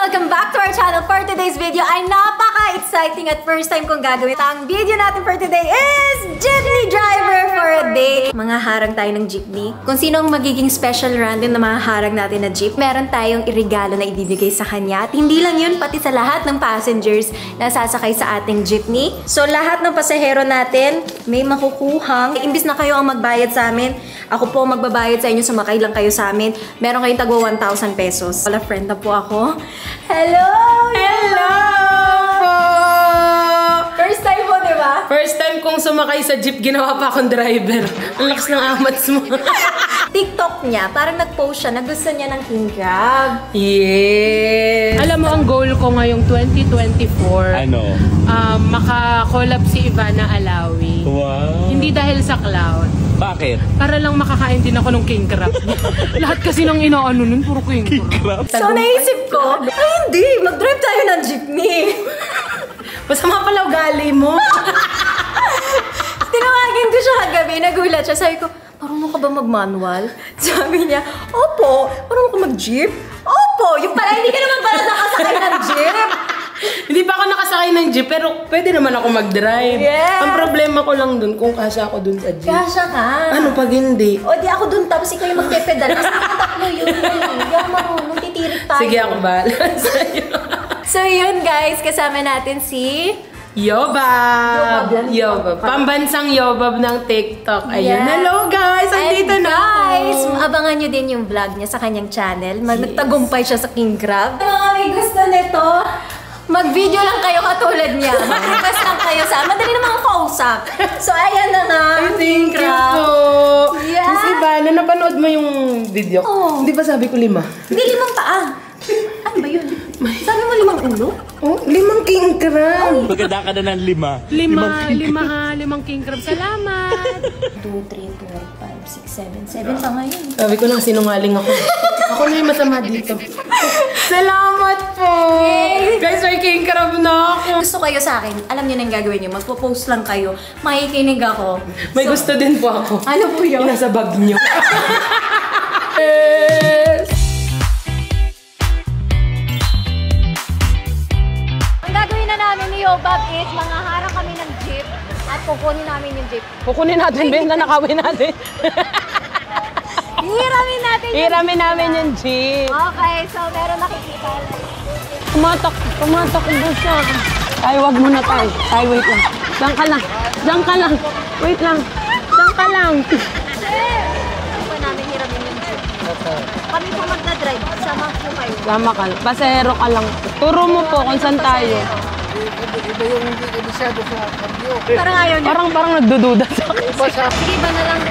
Welcome back to our channel. For today's video ay napaka-exciting at first time kong gagawin. Ang video natin for today is Jeepney Driver for a Day. Manghaharang tayo ng jeepney. Kung sino ang magiging special random na mahaharang natin na jeep, meron tayong irregalo na ibibigay sa kanya. At hindi lang yun, pati sa lahat ng passengers na sasakay sa ating jeepney. So lahat ng pasahero natin may makukuhang. Imbis na kayo ang magbayad sa amin, ako po ang magbabayad sa inyo, sumakay lang kayo sa amin. Meron kayong tagwa 1,000 pesos. Wala friend na po ako. Hello! Hello po! First time po, di ba? First time kong sumakay sa jeep, ginawa pa akong driver. Ang lakas ng amats mo. TikTok niya, parang nag-post siya na gusto niya ng king crab. Yes! Alam mo, ang goal ko ngayong 2024, Ano? maka-collab si Ivana Alawi. Wow! Hindi dahil sa cloud. Bakit? Para lang makakain din ako ng king crab. Lahat kasi nang inaano nun, puro king crab. So naisip ko, ay hindi, mag-drive tayo ng jeepney. Masama pala ugali mo. Tinawagin ko siya kagabi, nagulat siya. Sabi ko, marunong ka ba mag-manual? Sabi niya, opo. Marunong ka mag-jeep? Opo. Yung pala, hindi ka naman pala nakasakay ng jeep. Hindi pa ako nakasakay ng jeep, pero pwede naman ako mag-drive. Yes. Ang problema ko lang dun, kung kasya ako dun sa jeep. Kasya ka. Ano pag hindi? O di ako dun, tapos ikaw yung magpe-pedal. Kasi nakataklo yun. Hindi ako marunong, titirik tayo. Sige, ako bahala sa'yo. So yun guys, kasama natin si... Yobab! Yobab. Yobab. Pambansang Yobab ng TikTok. Ayun. Yes. Hello guys! Andito And na guys, ako. abangan nyo din yung vlog niya sa kanyang channel. Nagtagumpay siya sa King Crab. Mga may gusto nito, mag-video lang kayo katulad niya. Mag-request lang kayo sa... Madali naman kausap. So ayan na nga. Thank you po. Yeah. Miss Ivana, napanood mo yung video? Oo. Hindi ba sabi ko 5? Hindi, 5 paa. Ano ba yun? Sabi mo 5 ulo? Oh, 5 king crab. Maganda ka na ng 5. 5 king crab. Salamat. 2, 3, 4, 5, 6, 7. 7 pa ngayon. Sabi ko lang sinungaling ako. Ako na yung masama dito. Salamat po. Yay. Guys, may king crab na ako. Gusto kayo sa akin, alam niyo na yung gagawin niyo. Magpo-post lang kayo. Makikinig ako. May gusto din po ako. Ano po yun? Yung nasa bag niyo. Yes. Ang gagawin na namin ni Yobab is manghaharang kami ng jeep at kukunin namin yung jeep. Kukunin natin, Ben, na nakawin natin. Hiramin natin yung Hiramin namin yung jeep. Okay, so meron nakikita. Tumatakbo siya. Tay, wag muna tayo. Tay, wait lang. Diyan ka lang. Diyan ka lang. Wait lang. Diyan ka lang. Ano pa namin hiramin yung jeep? Kami po magdadrive. Sama po kayo. Tama ka. Pasahero ka lang. Turo mo po kung saan tayo. Iba yung hindi kabisado sa kabyo. Parang ayaw niyo. Parang nagdududa sa akin. Sige, iba na lang.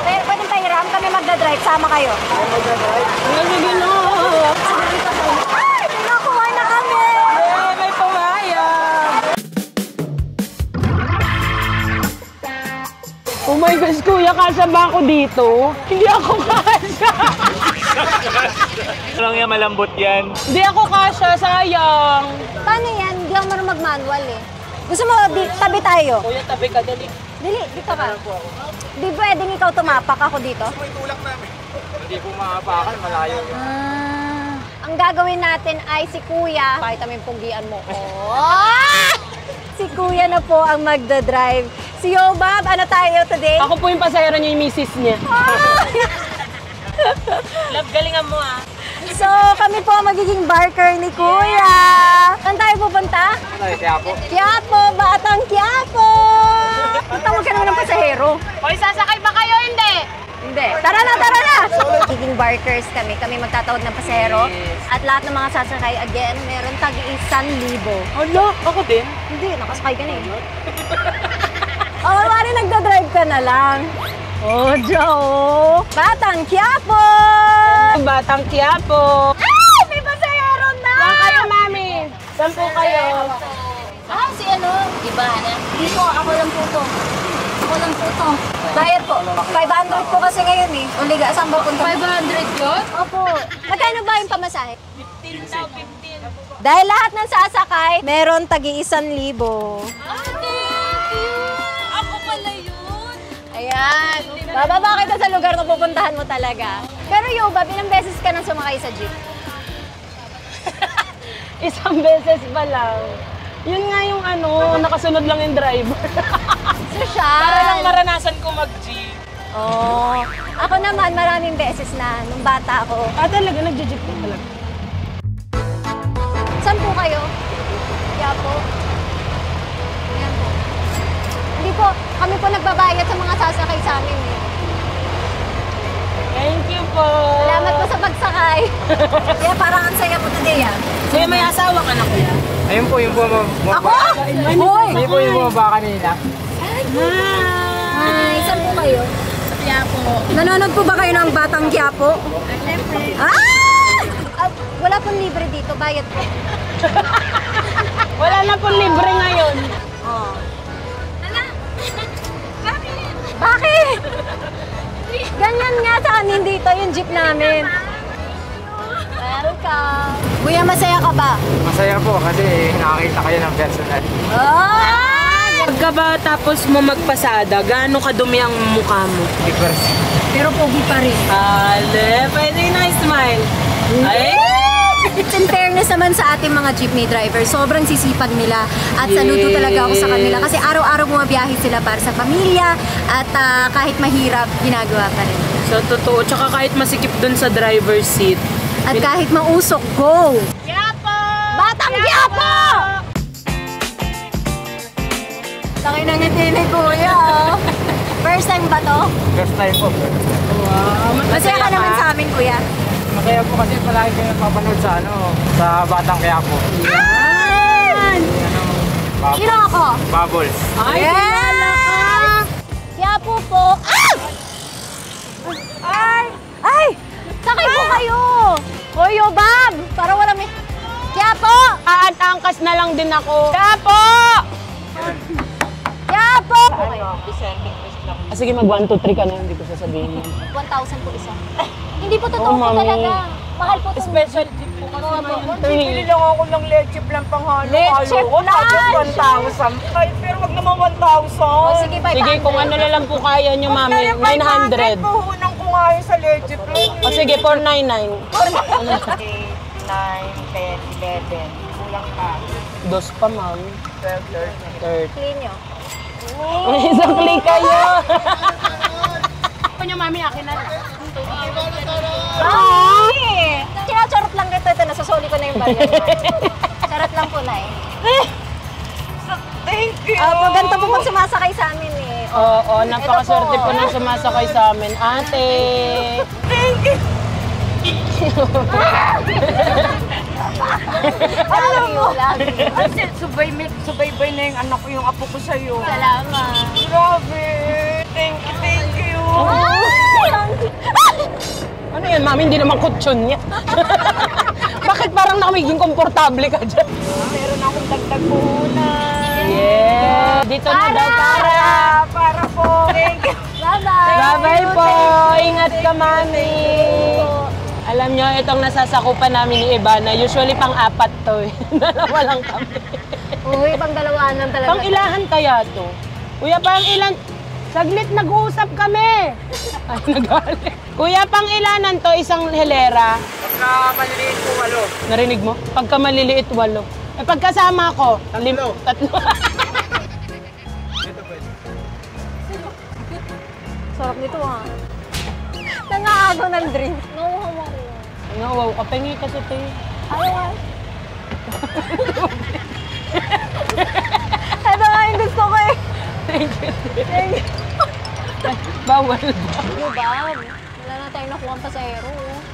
Pwedeng pahiram kami magdadrive. Sama kayo. Sige na. Ay! Nakuha na kami! May pumayag. Oh my gosh, kuya, kasya ba ako dito? Hindi ako kasya. Lang yan, malambot yan. Hindi ako kasya, sayang. Paano yan? Hindi ako marunong mag-manual eh. Gusto mo, tabi tayo? Kuya, tabi ka, dali. Dili, dito ka. Di pwedeng ikaw tumapak ako dito? Hindi po maapakan, malayo yun. Ang gagawin natin ay si Kuya. Pakita mo yung punggian mo. Oh! Si Kuya na po ang magdadrive. Si Yobab, ano tayo today? Ako po yung pasahero niya, yung misis niya. Love, galingan mo ah. So, kami po ang magiging barker ni Kuya. Saan tayo pupunta? Ay, kaya po. Quiapo, Batang Quiapo! Tawag ka naman ng pasahero. Hoy, sasakay ba kayo? Hindi. Hindi. Tara na, tara na! Magiging barkers kami. Kami magtatawag ng pasahero. At lahat ng mga sasakay, again, meron tag-1,000. Hala, ako din. Hindi, nakasakay ka na eh. Oh, mari nagdadrive ka na lang. Oh, Joe! Batang Quiapo! Batang Quiapo. Ay! May pasahero na! Saan kayo, mami? Saan po kayo? Ah, si ano? Ivana. Dito, ako lang po to. Ako lang po to. Bayad po. 500 po kasi ngayon eh. Uliga, saan ba punta? 500 yun? Opo. Magkano ba yung pamasahe? 15 daw, 15. Dahil lahat ng sasakay, meron tagi 1,000. Ako pala yun. Ayan. Bababa kita sa lugar na pupuntahan mo talaga. Pero Yobab, ilang beses ka nang sumakay sa jeep? Isang beses pa lang. Yun nga yung ano, nakasunod lang yung driver. Social. Para lang maranasan ko mag-jeep. Oh. Ako naman, maraming beses na, nung bata ako. Talaga, nag-jeep ko talaga. Saan po kayo? Kaya po. Ayan po. Hindi po, kami po nagbabayad sa mga sasakay sa amin eh. Thank you po. Salamat po sa pagsakay. Kaya parang ang saya po today ah. Kuya, may asawa ka na, kuya? Ayun po yung bumaba. Ako? Hoy! Ayun po yung bumaba kanina. Hi! Saan po kayo? Sa Quiapo. Nanonood po ba kayo ng Batang Quiapo? Siyempre. Ah! Wala pong libre dito, bayad po. Wala na pong libre ngayon. Oh. Bakit? Ganyan nga sa amin dito, yung jeep namin. Welcome. Kuya, masaya ka ba? Masaya po kasi nakakita kayo ng personal. Oh! Pagka ba tapos mo magpasada, gaano kadumi ang mukha mo? Pero pogi pa rin. Ale, pwede na smile. Ay! In fairness naman sa ating mga jeepney driver, sobrang sisipag nila at saludo talaga ako sa kanila kasi araw-araw bumabiyahe sila para sa pamilya at kahit mahirap, ginagawa pa rin. So, totoo. Tsaka kahit masikip dun sa driver's seat. At kahit mausok, go! Quiapo! Batang Quiapo! Takay na ngiti ni Kuya. Oh. First time ba to? First time po. Wow, Masaya ka naman sa amin, Kuya. Masaya po kasi palagi kayo napapanood sa sa Batang Quiapo. Yan! Bubbles. Sino ako? Bubbles. Ay, Yes! Quiapo po. Ah! Ay! Ay! Sakay po kayo! Hoy, Bob! Para walang may... Quiapo! Aangkas na lang din ako. Quiapo! Quiapo! Sige, mag 1, 2, 3 ka na. Hindi ko sasabihin yun. 1,000 po isa. Hindi po totoo Oh, po mami. talaga. Mahal po itong... Special tip po kasi Bili lang ako ng leche plan pang halo. Leche Halo ko, plan! tapos 1,000. Ay, pero wag naman 1,000. Oh, sige, 500. Sige, kung ano na lang po kaya nyo, mami. 900. Puhunan ko nga yun sa leche plan. O sige, 499. 8, 9, 10, 11. Kulang pa. Dos pa, ma'am. 12, 13. 30. Clean nyo. May isang click kayo. Ako nyo, mami, akin na lang. Ay! Kinacharot lang dito. Ito, nasasoli ko na yung barya. Charot lang po na eh. Thank you. Ganito po kung sumasakay sa amin eh. Oo, napakaswerte Ito po. po nang sumasakay sa amin. Ate! Thank you. Alam mo. Kasi subaybay na yung anak ko, yung apo ko sa'yo. Salamat. Grabe. Thank you. Ano yan, mami? Hindi naman kutsyon niya. Bakit parang nakamiging komportable ka dyan? Meron akong dagdag puhunan. Yeah! Dito na daw Para po. Thank you. Bye-bye. Bye-bye po! Ingat ka, mami! Alam nyo, itong nasasakupan namin ni Ivana, usually pang-apat to eh. Dalawa lang kami. Uy, pang dalawaan lang talaga. Pang-ilahan kaya to? Kuya, pang-ilan? Saglit, nag-uusap kami! Ay, nagalit. Kuya, pang-ilanan to, isang hilera. Pagka maliliit po, 8. Narinig mo? Pagka maliliit, 8. Eh, pagkasama ko, 3. Sarap nito ha. Nangaagaw ng drink. Nauhaw ako. Ano, wow, kapengi kasi ito eh. Ayaw nga. Ito nga yung gusto ko eh. Thank you. Thank you. Bawal ba? Diba? Wala na tayong nakuha ang pasahero.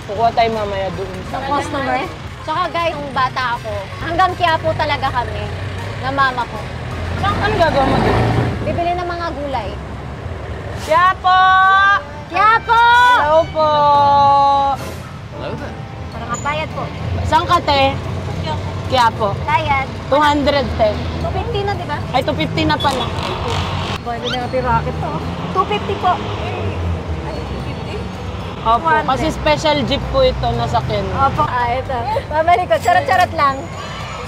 Kukuha tayo mamaya doon sa Sa customer. Tsaka guys, nung bata ako, hanggang Quiapo talaga kami. Na mama ko. Ano gagawa mo doon? Bibili ng mga gulay. Quiapo! Quiapo! Hello po! Parang kapayad po. Saan ka, te? Quiapo. Kayad. 200, te. 250 na, di ba? Ay, 250 na pala. Pwede na natin rocket to. 250 po. Opo, kasi special jeep po ito nasakyan. Opo. Ito. Babalik ko. Charot-charot lang.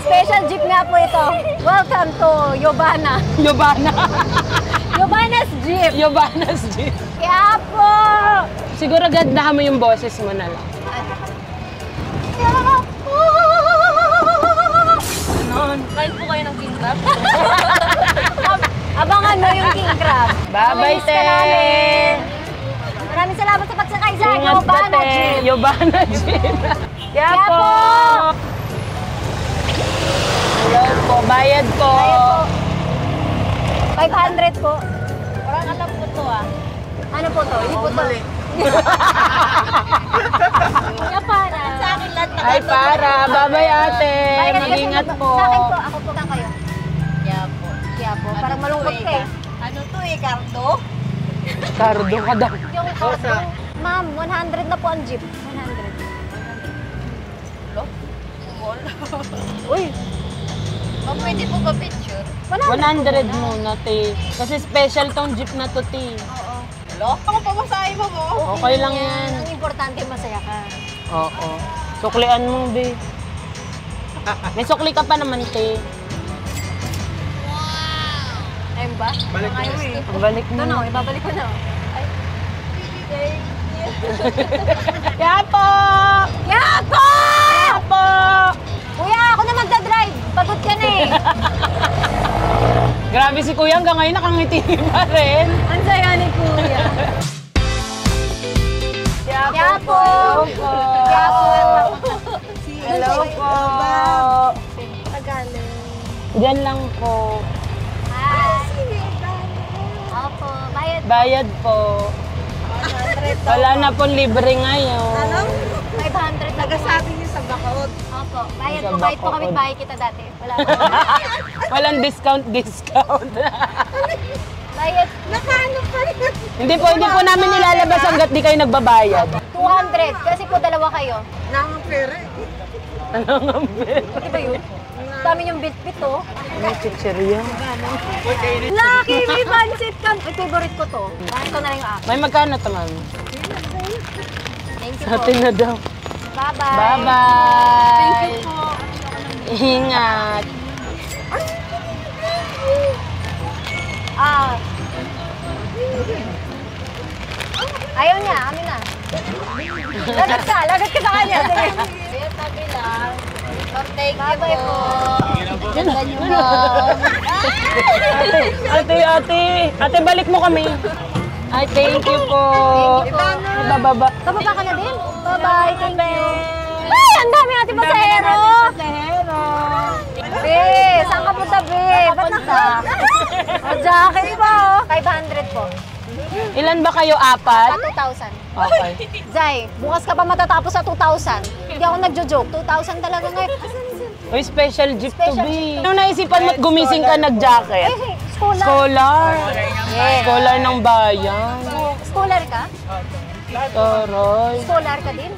Special jeep nga po ito. Welcome to Yobana. Yobana. Yobana's Jeep. Yobana's jeep. Quiapo! Siguro gandahan mo yung boses mo na lang. Abangan mo yung king crab. Bye-bye, te. Maraming salamat sa pagsakay sa Ingat ka, Yobana te. Jeep. Yobana Jeep. Kaya po. Hello po. Bayad po. 500 po. Parang alam po to ah. Ano po to? Hindi po to. Kaya para. Sa akin lang. Ay, para. Bye-bye, ate. Mag-ingat po. Sa akin po. Ako po. Saan kayo? Kaya po. Parang malungkot ka eh. Ano to eh, Cardo? Cardo ka daw. Yung cardo. Ma'am, 100 na po ang jeep. 100. Uy, Pwede po ba picture? 100 muna, te. Kasi special tong jeep na to, te. Oo. Lo? Ako pamasahe mo mo. Okay lang yan. Ang importante, masaya ka. Oo. Suklian mo, be. May sukli ka pa naman, te. Ayun ba? Balik mo eh. Balik mo. Ito na, ibabalik ko na. Ay. Yapo! Yapo! Yapo! Kuya, ako na magdadrive. Pagod ka na eh. Grabe si Kuya, hanggang ngayon nakangiti pa rin. Ang saya ni Kuya. Yapo! Yapo! Hello po! Tagalog. Diyan lang po. Hi! Opo, bayad. Bayad po. 100 Wala na po libre ngayon. 500 na Nagasabi niyo sa Bacaod. Opo, bayad Sa po. Kahit po Bacood. kami bahay kita dati. Wala po. Walang discount. Bayad. Nakaano pa rin. Hindi po namin nilalabas hanggat di kayo nagbabayad. 200. Kasi po dalawa kayo. Nangapere. Ano nga ba? Di ba yun? Dami yung bit-bit oh. May chichirya. Lucky! May pancit ka! Ay, favorite ko to. Bakit ko na lang yung akin. May magkano to, ma'am? Thank you Sa po. atin na daw. Bye-bye. Bye-bye! Thank you po. Ingat! Ah. Ayaw niya, amin na. Lagat ka sa kanya. Sige. Sabi lang. Thank you Bye-bye po. Ganda niyo Ate, balik mo kami. Ay, thank you po. Thank you po. Ay, bababa. Bababa ka na din? Bye-bye. Thank you. Ay, ang dami natin pasahero. Be, saan ka punta, Be? Ba't naka? O, jacket po. 500 po. Ilan ba kayo? Apat? Sa 2,000. Okay. Zay, bukas ka pa matatapos sa 2,000. Hindi ako nagjo-joke. 2,000 talaga ngayon. Uy, special jeep to Special be. Anong naisipan mo gumising ka nag-jacket? Ay, scholar. Scholar. Yeah. Scholar ng bayan. Scholar ka? Taray. Scholar ka din?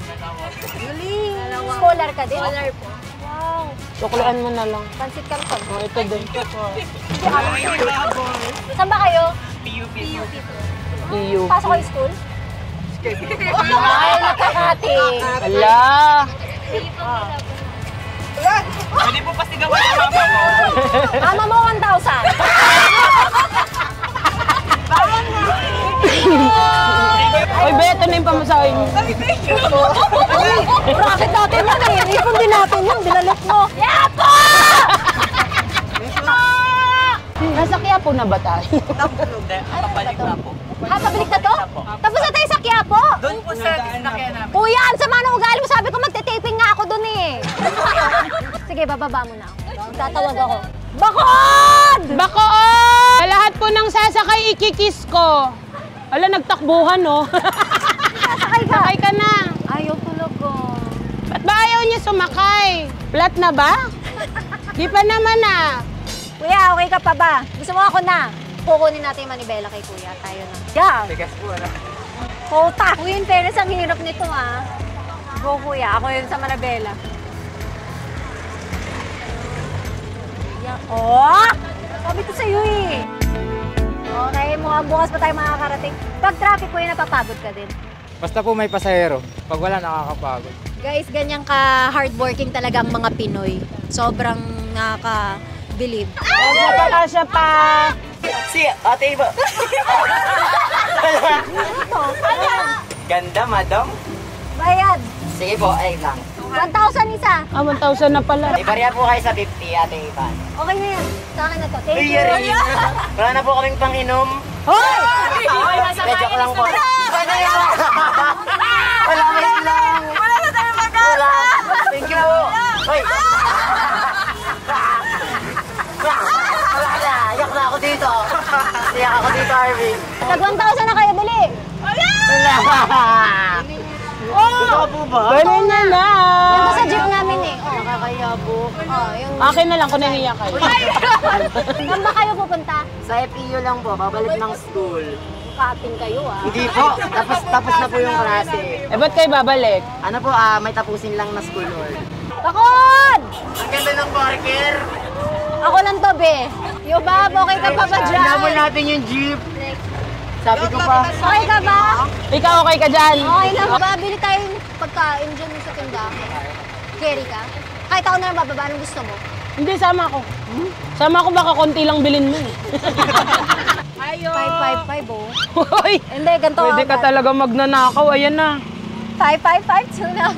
Scholar ka din? Scholar po. Wow. Suklian mo na lang. Pansit Canton. Oh, ito din. Saan ba kayo? EU. Pasok kayo school? Ay, nakakati. Ala. Mama mo 1,000. Oy, be, ito na yung pamasahin mo. Bakit natin yan eh? Ipon din natin yun. Dinalit mo. Yapo! Nasa Quiapo na ba tayo? Pabalik na po. Ha, pabalik na to? Tapos na tayo sa Quiapo? Doon po sa disnakyan namin. Kuya, ang sama ng ugali mo. Sabi ko magte-taping nga ako dun eh. Sige, bababa mo na ako. Tatawag ako. Bakod! Bacood! Sa lahat po ng sasakay, ikikis ko. Ala, nagtakbuhan, no? Sasakay ka. Sakay ka na. Ayaw tulog ko. Ba't ba ayaw niya sumakay? Flat na ba? Di pa naman ah. Kuya, okay ka pa ba? Gusto mo ako na? Kukunin natin yung manibela kay Kuya. Tayo na. Yeah. Tigas po, ano? Kota. Kuya, in fairness, ang hirap nito ah. Go, Kuya. Ako yun sa manibela. Yeah. Oh! Sabi ko sa'yo eh. Okay, mukhang bukas pa tayo makakarating. Pag traffic, Kuya, napapagod ka din. Basta po may pasahero. Pag wala, nakakapagod. Guys, ganyan ka hardworking talaga ang mga Pinoy. Sobrang nakaka-believe. Napakasya pa. Si Ate Iba. Ano to? Ganda, madam. Bayad. Sige po, ay lang. 1,000 isa. Ah, 1,000 na pala. May bariya po kayo sa 50, Ate Ivan. Okay na yan. Sa akin na to. Thank you. Wala na po kaming pang-inom. Hoy! Medyo ko lang po. Wala wait lang. Wala na tayo mag-asa. Thank you po. Hoy! Wala na. Iyak na ako dito. Iyak ako dito, Arvin. Tag 1,000 na kayo, bili. Wala! Oh! Totoo po ba? Ganun na lang. Yung sa jeep namin eh. Oh. Nakakaya po. Oh, yung... Akin na lang kung nahiya kayo. Saan ba kayo pupunta? Sa FEU lang po, babalik ng school. Kaping kayo ah. Hindi po. Tapos na po yung klase. Eh, ba't kayo babalik? Ano po, may tapusin lang na school hall. Takot! Ang ganda ng parker. Ako lang to, be. Yo, Bob, okay ka pa ba dyan? Hinabol natin yung jeep. Sabi ko pa. Okay ka ba? Ikaw okay ka dyan? Okay lang. Babili tayong pagkain dyan sa tindahan. Carry ka? Kahit ako na lang bababa, anong gusto mo? Hindi, sama ako. Sama ako, baka konti lang bilhin mo. 555 oh. Hoy! Hindi, ganito Pwede ka talaga magnanakaw. Ayan na. 555 na.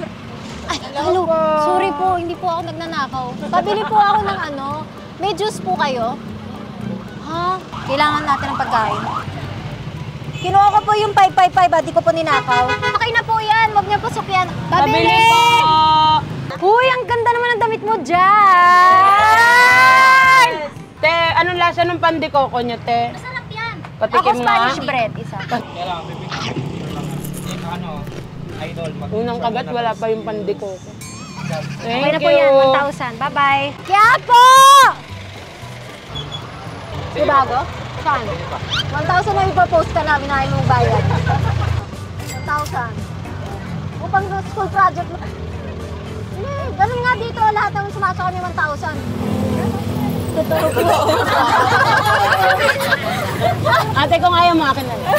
Ay, hello. Sorry po, hindi po ako nagnanakaw. Pabili po ako ng ano. May juice po kayo? Ha? Kailangan natin ng pagkain. Kinuha ko po yung 555, di ko po ninakaw. Okay na po yan, huwag niyo po sukyan. Pabili! po! Uy, ang ganda naman ng damit mo dyan! Te, anong lasa ng pandikoko niyo, te? Masarap yan. Patikim Ako nga. Spanish bread, isa. Unang kagat, wala pa yung pandikoko. Okay Thank na po you. yan, 1,000. Bye-bye. Kaya po! Di bago? Saan? 1,000 na ipapost ka namin na ayaw mong bayad. 1,000. Upang sa school project mo. Ganun nga dito, lahat ng sumasok kami 1,000. Totoo po. Ate, kung ayaw mo, akin na lang.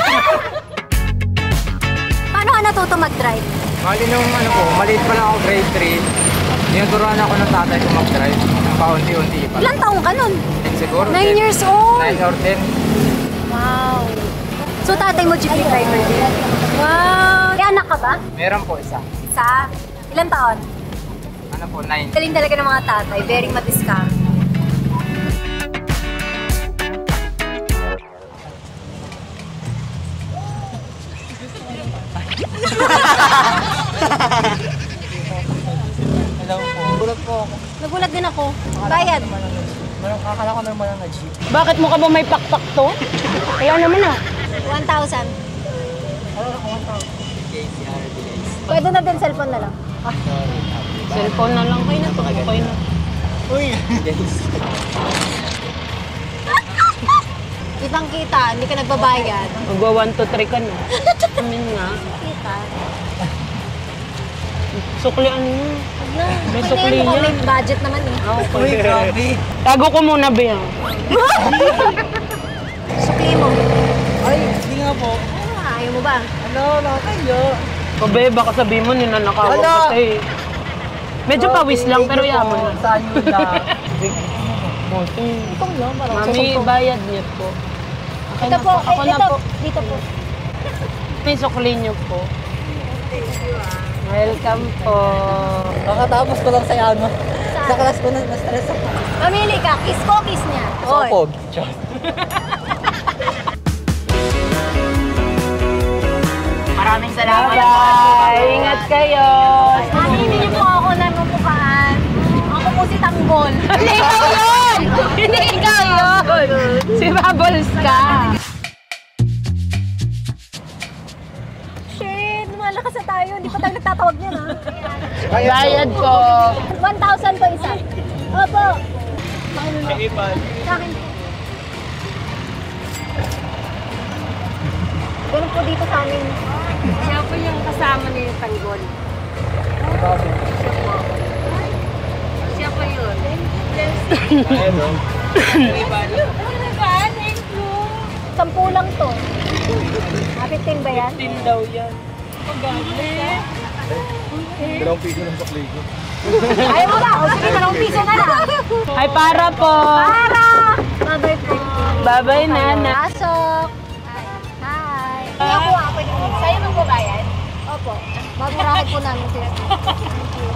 Paano ka natuto mag-drive? Bali nung ano po, maliit pa lang ako grade 3. Tinuturuan ako ng tatay ko mag-drive. Paunti-unti pa. Ilang taong ka nun? Siguro 9 years old? 9 or 10. Wow. So tatay mo jeepney driver din? Wow. May anak ka ba? Meron po isa. Isa? Ilang taon? Ano po, 9. Galing talaga ng mga tatay. Very matiskang. Hello po. Gulat po ako. Nagulat din ako. Bayad. Akala ko normal na jeep. Bakit mo ka ba may pakpak to? Kaya naman ah. 1,000. Pwede na din cellphone na lang. Cellphone na lang. Okay na to. Okay na. Uy! Guys. Kitang kita, hindi ka nagbabayad. Magwa 1 to 3 ka na. Amin nga. Kita. Suklian mo. Huwag na. May Tingnan sukli mo, yan. may budget naman eh. Uy, grabe. Tago ko muna, Bea. Sukli mo. Ay, hindi nga po. Ayaw mo ba? Ano, nakakayo. O, Bea, baka sabihin mo, ninanakawan Hala! ka eh. Medyo pawis lang, pero yaman na. Saan yun na? Itong lang, parang Mami, bayad niyo po. Akin Ito na po, Ako na ito, po. dito po. May sukli niyo po. Welcome po. Kakatapos ko lang sa ano. Sa class ko na stress ako. Mamili ka, kiss ko, kiss niya. Oy. Sopog. Maraming salamat. Bye! Ingat kayo! Hindi niyo po ako namupukaan. Ako po si Tanggol. Hindi ikaw yun! Hindi ikaw yun! Si Bubbles ka! Shit, lumalakas na tayo. Hindi pa tayo nagtatawag niyan ha. Bayad po! 1,000 po isa. Opo. Sa akin po. Ganun po dito sa amin. Siya po yung kasama ni Tanggol. Siya po yun. Sampu lang to. 15 ba yan? 15 daw yan. Dalawang piso ng sakli ko. Ayaw mo ba? O sige, 2 piso na lang. Ay, para po! Para! Bye-bye po. Bye-bye, Nana. Pasok. Hi. Ako pwede mo. Sa'yo magbabayad? Opo. Baburahin po namin sila. Thank you.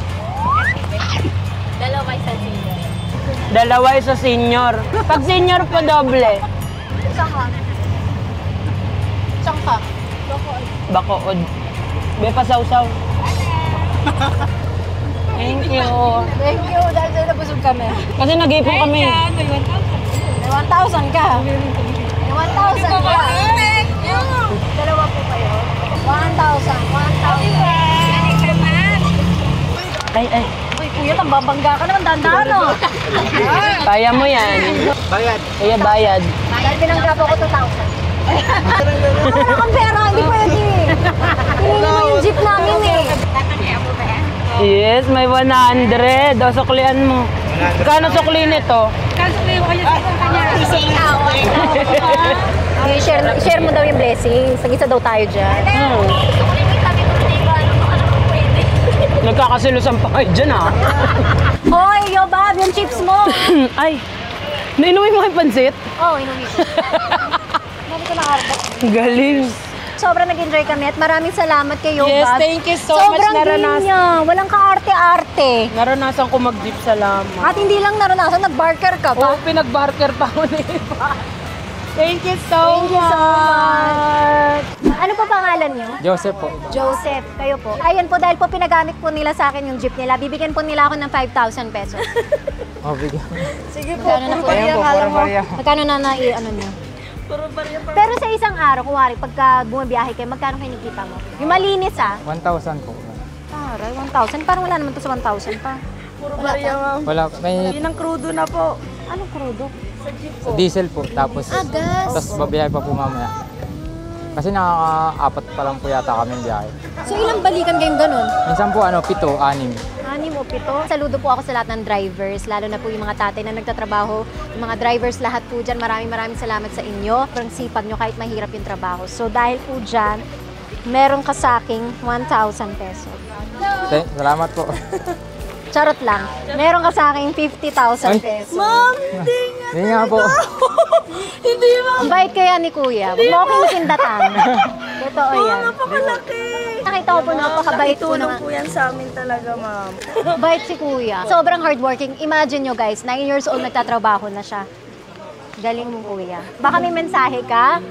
Dalawa isang senior. Dalawa isa senior. Pag senior po, doble. Tsangka. Bakood. Be pa sausaw. Thank you. Thank you. Dahil sa'yo nabusog kami. Kasi nag-ipon kami. May 1,000 ka. May 1,000 ka. Thank you. Dalawa po kayo. 1,000. 1,000. Ay. Uy, kuya, nambabangga ka naman. Dandaan, no? Kaya mo yan. Bayad. Kaya bayad. Dahil pinanggap ako 2,000. Wala kang pera, hindi pwede. Pinili mo yung jeep namin eh. Yes, may 100. O, suklian mo. Kano sukli nito? Okay, share mo daw yung blessings. Nag-isa daw tayo dyan. Nagkakasilusan pa kayo dyan, ha? Hoy, yo, Bob, yung chips mo. Ay, nainumin mo yung pansit? Oo, inuwi ko. Mami ko nakarap. Galing. Sobrang nag-enjoy kami at maraming salamat kayo, Yes, Bob. thank you so much. Sobrang niya. Walang kaarte-arte. Naranasan ko mag-jeep, salamat. At hindi lang naranasan, nag-barker ka pa. Oo, pinag-barker pa ako ni Iba. Thank you so much. Ano pa pangalan niyo? Joseph po. Joseph, kayo po. Ayan po, dahil po pinagamit po nila sa akin yung jeep nila, bibigyan po nila ako ng 5,000 pesos. Oh, bigyan. Sige po, puro Ayan po, puro bariya. Magkano na ano niyo? Pero sa isang araw, kunwari, pagka bumabiyahe kayo, magkano kinikita mo? Yung malinis 1,000 po. Aray, 1,000. Parang wala naman to sa 1,000 pa. Wala, may Yun ang krudo na po. Anong krudo? diesel po. Tapos, gas. tapos babiyahe pa po mamaya. Kasi nakaka-apat pa lang po yata kami biyahe. So ilang balikan kayong ganun? Minsan po 7, 6. 6 o 7. Saludo po ako sa lahat ng drivers, lalo na po yung mga tatay na nagtatrabaho, yung mga drivers lahat po dyan. Maraming salamat sa inyo. Parang sipag nyo kahit mahirap yung trabaho. So dahil po dyan, meron ka sa aking 1,000 pesos. Salamat po. Charot lang. Meron ka sa aking 50,000 pesos. Ma'am, Hindi nga po. hindi ma'am. Ang bait kaya ni Kuya. Huwag mo akong sindatan. Totoo yan. Napakalaki. Nakita ko po napakabait po Tulong naman. po yan sa amin talaga, ma'am. Bait si Kuya. Sobrang hardworking. Imagine nyo guys, 9 years old nagtatrabaho na siya. Galing mo, Kuya. Baka may mensahe ka?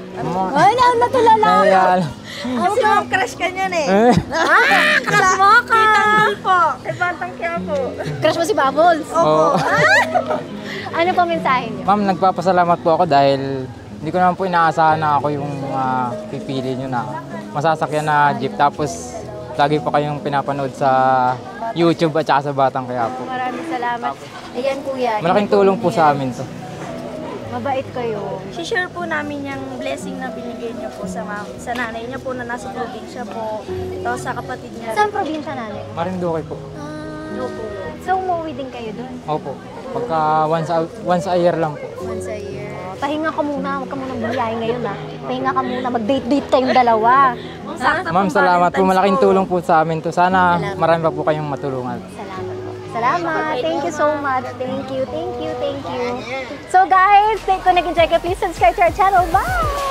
Ay, natulala ko. Kaya, Kasi ma'am, crush ka niyan eh. Crush mo ka. Tanggol po. Kay Bantang Quiapo. Crush mo si Bubbles? Oo. Ano po mensahe niyo? Ma'am, nagpapasalamat po ako dahil hindi ko naman po inaasahan na ako yung pipili nyo na masasakyan na jeep. Tapos, lagi po kayong pinapanood sa YouTube at saka sa Batang Quiapo. Maraming salamat. Ayan, Kuya. Malaking tulong po sa amin to. Mabait kayo. Si-share po namin yung blessing na binigay niyo po sa nanay niya po na nasa probinsya po. Tapos sa kapatid niya. Saan probinsya natin? Marinduque po. So, umuwi din kayo doon? Opo. Pagka once a year lang po. Once a year. Pahinga ka muna. Huwag ka munang bumiyahe ngayon, ha? Pahinga ka muna. Mag-date-date kayong dalawa. Ma'am, salamat po. Malaking tulong po sa amin to. Sana marami pa po kayong matulungan. Salamat po. Salamat. Thank you so much. Thank you. So guys, kung nag-enjoy ka, please subscribe to our channel. Bye!